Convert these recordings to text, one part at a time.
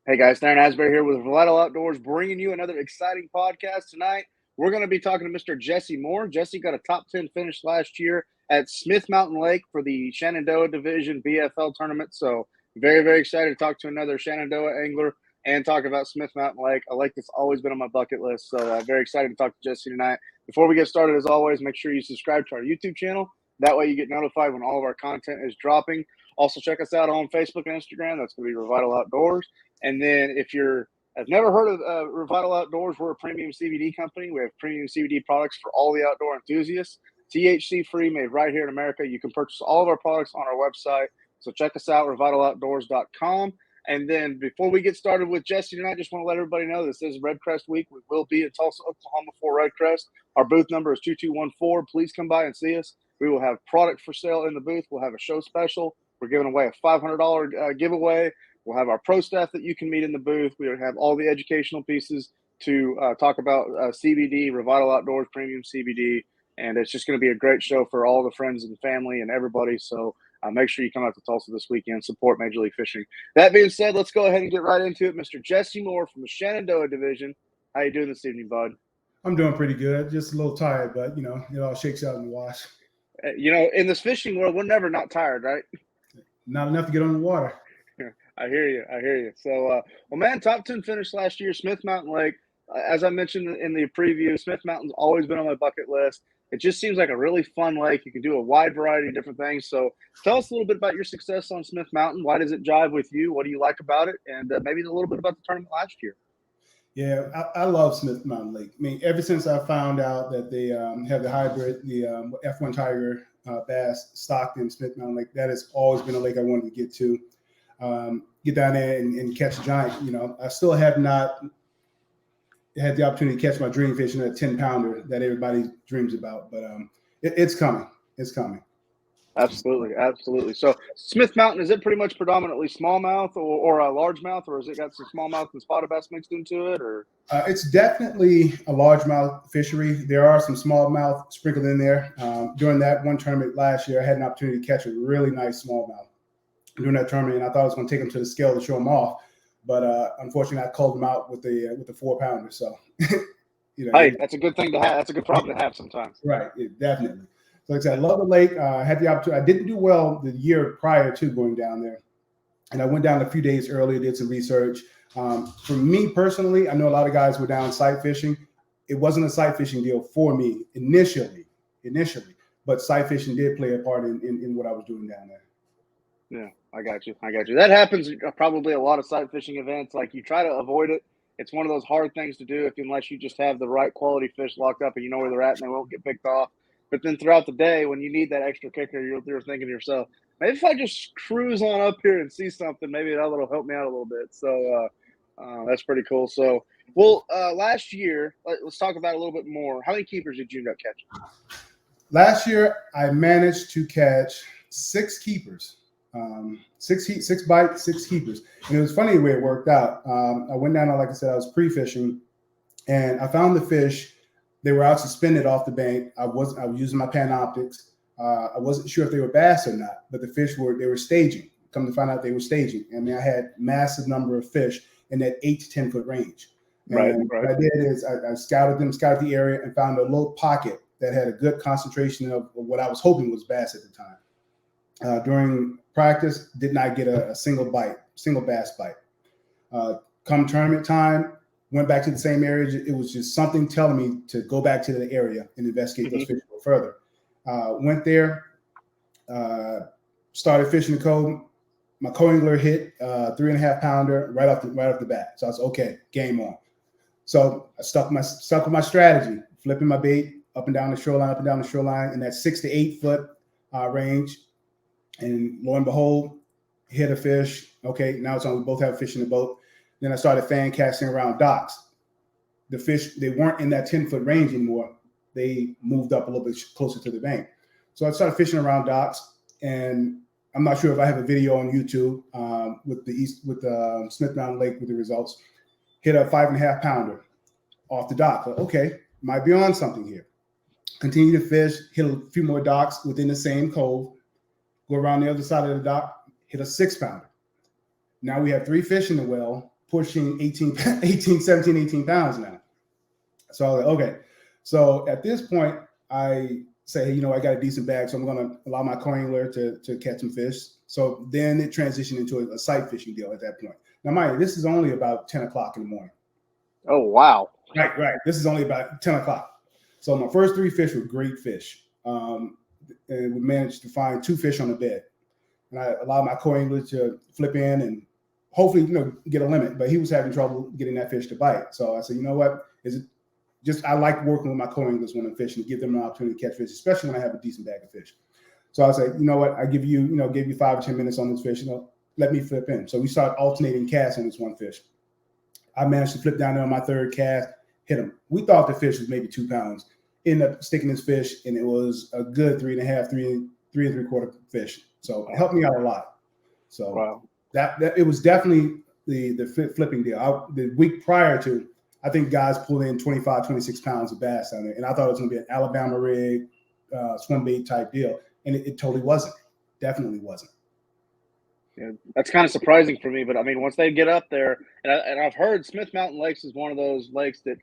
Hey guys, Darren Asbury here with Vital Outdoors, bringing you another exciting podcast tonight. We're going to be talking to Mr. Jessie Moore. Jessie got a top 10 finish last year at Smith Mountain Lake for the Shenandoah Division BFL tournament. So very, very excited to talk to another Shenandoah angler and talk about Smith Mountain Lake. A lake that's always been on my bucket list. So very excited to talk to Jessie tonight. Before we get started, as always, make sure you subscribe to our YouTube channel. That way you get notified when all of our content is dropping. Also, check us out on Facebook and Instagram. That's going to be Revital Outdoors. And then if I've never heard of Revital Outdoors, we're a premium CBD company. We have premium CBD products for all the outdoor enthusiasts. THC-free, made right here in America. You can purchase all of our products on our website. So check us out, revitaloutdoors.com. And then before we get started with Jessie tonight, I just want to let everybody know this is Red Crest Week. We will be in Tulsa, Oklahoma for Red Crest. Our booth number is 2214. Please come by and see us. We will have product for sale in the booth. We'll have a show special. We're giving away a $500 giveaway. We'll have our pro staff that you can meet in the booth. We have all the educational pieces to talk about CBD, Revital Outdoors, premium CBD. And it's just going to be a great show for all the friends and family and everybody. So make sure you come out to Tulsa this weekend, support Major League Fishing. That being said, let's go ahead and get right into it. Mr. Jessie Moore from the Shenandoah Division. How you doing this evening, bud? I'm doing pretty good. Just a little tired, but, it all shakes out in the wash. In this fishing world, we're never not tired, right? Not enough to get on the water. I hear you. So, man, top 10 finish last year, Smith Mountain Lake. As I mentioned in the preview, Smith Mountain's always been on my bucket list. It just seems like a really fun lake. You can do a wide variety of different things. So tell us a little bit about your success on Smith Mountain. Why does it jive with you? What do you like about it? And maybe a little bit about the tournament last year. Yeah, I love Smith Mountain Lake. I mean, ever since I found out that they have the hybrid, the F1 Tiger bass stocked in Smith Mountain Lake, that has always been a lake I wanted to get to. Get down there and catch a giant. I still have not had the opportunity to catch my dream fish in that 10-pounder that everybody dreams about, but it's coming. It's coming. Absolutely. So Smith Mountain, is it pretty much predominantly smallmouth or a largemouth, or has it got some smallmouth and spotted bass mixed into it? Or it's definitely a largemouth fishery. There are some smallmouth sprinkled in there. During that one tournament last year, I had an opportunity to catch a really nice smallmouth during that tournament, and I thought I was going to take them to the scale to show them off, but unfortunately, I called them out with the 4-pounder. So, hey, that's a good thing to have. That's a good problem to have sometimes. Right, definitely. So, like I said, I love the lake. I had the opportunity. I didn't do well the year prior to going down there, and I went down a few days early, did some research. For me personally, I know a lot of guys were down sight fishing. It wasn't a sight fishing deal for me initially, but sight fishing did play a part in what I was doing down there. Yeah, I got you. That happens probably a lot of sight fishing events. Like, you try to avoid it. It's one of those hard things to do unless you just have the right quality fish locked up and you know where they're at and they won't get picked off. But then throughout the day, when you need that extra kicker, you're thinking to yourself, maybe if I just cruise on up here and see something, maybe that'll help me out a little bit. So that's pretty cool. So, last year, let's talk about it a little bit more. How many keepers did you end up catching? Last year, I managed to catch 6 keepers. 6 bites, 6 keepers. And it was funny the way it worked out. I went down, like I said, I was pre-fishing, and I found the fish. They were out suspended off the bank. I was using my Panoptics. I wasn't sure if they were bass or not, but the fish they were staging. Come to find out, they were staging. I mean, I had massive number of fish in that 8 to 10 foot range. And right. What I did is I scouted the area, and found a little pocket that had a good concentration of what I was hoping was bass at the time. During practice, did not get a single bass bite. Come tournament time, went back to the same area. It was just something telling me to go back to the area and investigate those fish a little further. Went there, started fishing the cove. My co-angler hit 3.5-pounder right off the bat. So I was okay, game on. So I stuck with my strategy, flipping my bait up and down the shoreline in that 6 to 8 foot range. And lo and behold, hit a fish. Okay, now it's on. We both have a fish in the boat. Then I started fan casting around docks. The fish, they weren't in that 10 foot range anymore. They moved up a little bit closer to the bank. So I started fishing around docks, and I'm not sure if I have a video on YouTube with the Smith Mountain Lake with the results. Hit a 5.5-pounder off the dock. Okay, might be on something here. Continue to fish, hit a few more docks within the same cove. Go around the other side of the dock, hit a 6-pounder. Now we have 3 fish in the well. pushing 17, 18 pounds now. So I was like, okay. So at this point, I say, hey, I got a decent bag, so I'm going to allow my co-angler to catch some fish. So then it transitioned into a sight fishing deal at that point. Now, mind you, this is only about 10 o'clock in the morning. Oh, wow. Right. This is only about 10 o'clock. So my first 3 fish were great fish. And we managed to find 2 fish on the bed. And I allowed my co-angler to flip in and hopefully, get a limit. But he was having trouble getting that fish to bite. So I said, you know what? I like working with my co-anglers when I'm fishing to give them an opportunity to catch fish, especially when I have a decent bag of fish. So I said, you know what? I give you 5 or 10 minutes on this fish. Let me flip in. So we started alternating casts on this one fish. I managed to flip down there on my 3rd cast, hit him. We thought the fish was maybe 2 pounds. Ended up sticking this fish, and it was a good 3.5, 3.75 fish. So it helped me out a lot. So wow. that it was definitely the flipping deal. The week prior to, I think guys pulled in 25, 26 pounds of bass down there, and I thought it was going to be an Alabama rig, swim bait type deal, and it totally wasn't. Definitely wasn't. Yeah, that's kind of surprising for me, but I mean, once they get up there, and I've heard Smith Mountain Lakes is one of those lakes that,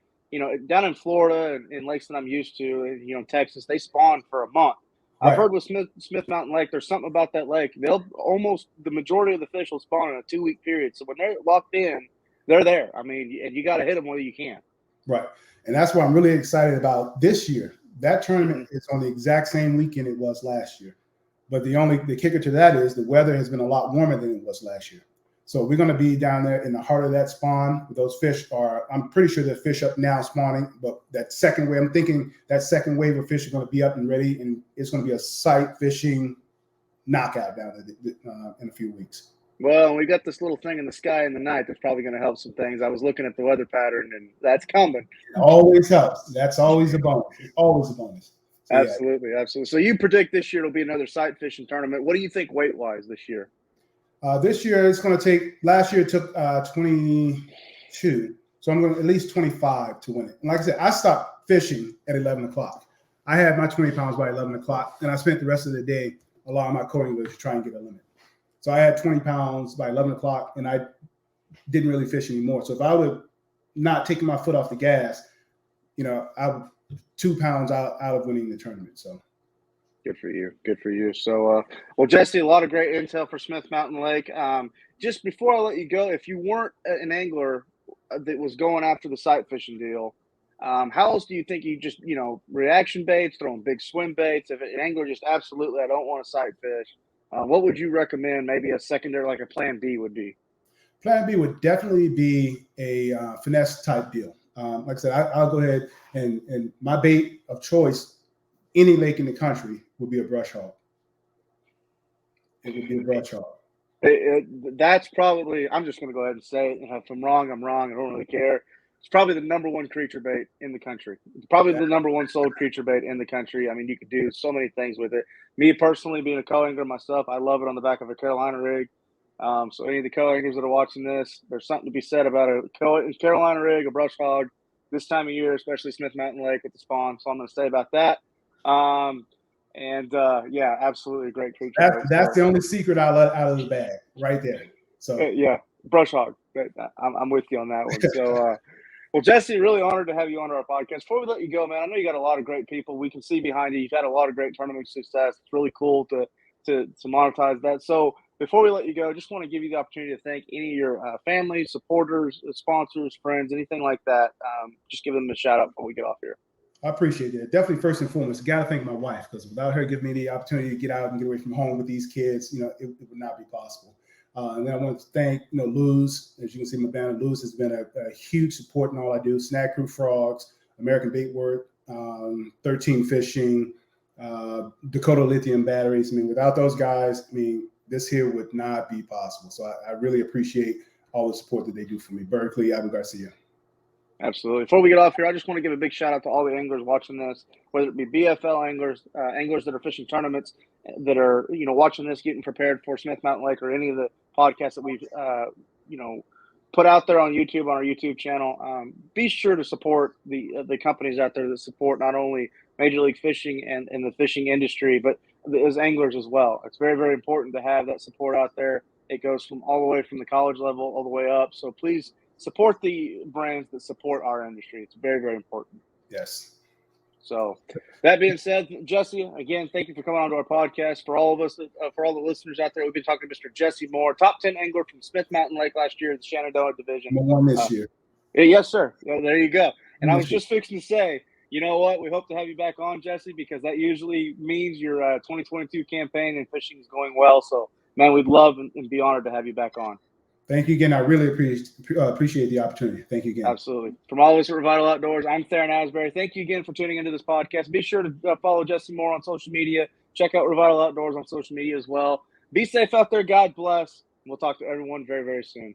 down in Florida and in lakes that I'm used to, Texas, they spawn for a month. Right. I've heard with Smith Mountain Lake, there's something about that lake. The majority of the fish will spawn in a 2-week period. So when they're locked in, they're there. I mean, and you got to hit them whether you can. Right. And that's why I'm really excited about this year. That tournament is on the exact same weekend it was last year. But the kicker to that is the weather has been a lot warmer than it was last year. So we're going to be down there in the heart of that spawn. Those fish I'm pretty sure they're fish up now spawning, but that second wave, I'm thinking that second wave of fish are going to be up and ready, and it's going to be a sight fishing knockout down there in a few weeks. Well, we got this little thing in the sky in the night that's probably going to help some things. I was looking at the weather pattern, and that's coming. It always helps. That's always a bonus. It's always a bonus. So, absolutely. So you predict this year it'll be another sight fishing tournament. What do you think weight-wise this year? This year it's going to take. Last year it took 22, so I'm going to at least 25 to win it. And like I said, I stopped fishing at 11 o'clock. I had my 20 pounds by 11 o'clock, and I spent the rest of the day allowing my co-anglers to try and get a limit. So I had 20 pounds by 11 o'clock, and I didn't really fish anymore. So if I would have not taken my foot off the gas, I would 2 pounds out of winning the tournament. So. Good for you. So, well, Jessie, a lot of great intel for Smith Mountain Lake. Just before I let you go, if you weren't an angler that was going after the sight fishing deal, how else do you think you just, reaction baits, throwing big swim baits? If an angler just absolutely, I don't want to sight fish, what would you recommend maybe a secondary, like a plan B would be? Plan B would definitely be a finesse type deal. Like I said, I'll go ahead and my bait of choice, any lake in the country, would be a brush hog. It would be a brush hog. That's probably, I'm just going to go ahead and say it. If I'm wrong, I'm wrong. I don't really care. It's probably the number one creature bait in the country. It's probably the number one sold creature bait in the country. I mean, you could do so many things with it. Me personally, being a co-angler myself, I love it on the back of a Carolina rig. So any of the co-anglers that are watching this, there's something to be said about a Carolina rig, a brush hog, this time of year, especially Smith Mountain Lake with the spawn. So I'm going to say about that. Yeah, absolutely great creature. That's the only secret I let out of the bag right there. So yeah, brush hog. I'm with you on that one. So, well, Jessie, really honored to have you on our podcast. Before we let you go, man, I know you got a lot of great people. We can see behind you. You've had a lot of great tournament success. It's really cool to monetize that. So before we let you go, just want to give you the opportunity to thank any of your family, supporters, sponsors, friends, anything like that. Just give them a shout out before we get off here. I appreciate that. Definitely, first and foremost, got to thank my wife, because without her giving me the opportunity to get out and get away from home with these kids, it would not be possible. And then I want to thank, Luz. As you can see, my banner, Luz has been a huge support in all I do. Snack Crew Frogs, American Bait Work, 13 Fishing, Dakota Lithium Batteries. I mean, without those guys, this here would not be possible. So I really appreciate all the support that they do for me. Berkeley, Ivan Garcia. Absolutely. Before we get off here, I just want to give a big shout out to all the anglers watching this, whether it be BFL anglers, anglers that are fishing tournaments, that are, watching this, getting prepared for Smith Mountain Lake, or any of the podcasts that we've, put out there on YouTube, on our YouTube channel. Be sure to support the companies out there that support not only Major League Fishing and the fishing industry, but as anglers as well. It's very, very important to have that support out there. It goes from all the way from the college level all the way up. So please support the brands that support our industry. It's very, very important. Yes. So that being said, Jessie, again, thank you for coming on to our podcast. For all of us, for all the listeners out there, we've been talking to Mr. Jessie Moore, top 10 angler from Smith Mountain Lake last year in the Shenandoah division. #1 this year. Yes, sir. Well, there you go. And I was Yes, just fixing to say, you know what? We hope to have you back on, Jessie, because that usually means your 2022 campaign and fishing is going well. So, man, we'd love and be honored to have you back on. Thank you again. I really appreciate the opportunity. Thank you again. Absolutely. From all of us at Revital Outdoors, I'm Theron Asbury. Thank you again for tuning into this podcast. Be sure to follow Jessie Moore on social media. Check out Revital Outdoors on social media as well. Be safe out there. God bless. We'll talk to everyone very, very soon.